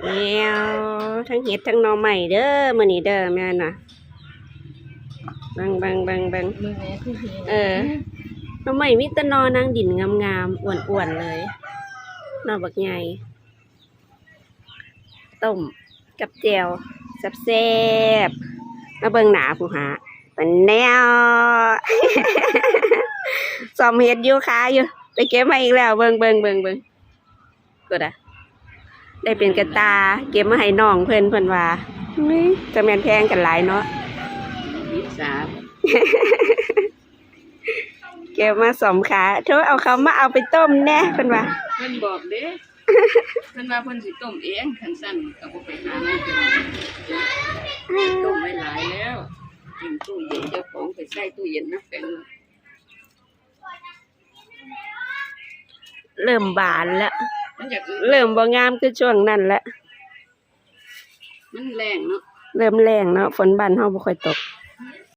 แนวทั้งเห็ดทั้งหน่อใหม่เด้อมื้อนี้เด้อแม่น่ะเบิ่งมือแม่คือเห็นหน่อใหม่มีแต่หน่อนางดินงามๆอ้วนๆเลยหน่อบักใหญ่ต้มกับแจ่วแซ่บๆมาเบิ่งหน้าผู้หาเป็นแนว ซ้อมเฮ็ดอยู่ค้าอยู่ไปเก็บมาอีกแล้วเบิ่งก็ได้เป็นกระตาเก็บมาให้น้องเพิ่นว่านี่จะแม่นแพงกันหลายเนาะ เก็บมาสมขาโทษเอาเขามาเอาไปต้มแน่เพิ่นว่า เพิ่นบอกเด้เพิ่นว่าเพิ่นสิต้มเองคันสั่นก็บ่ไปหามาต้มไว้หลายแล้วกินตู้เย็นเจ้าของไปใส่ตู้เย็นนะแป้ง เริ่มบานแล้ว มันอยาก เริ่มบ่งามคือช่วงนั้นแหละ มันแรงเนาะ เริ่มแรงเนาะฝนบ้านเฮาบ่ค่อยตก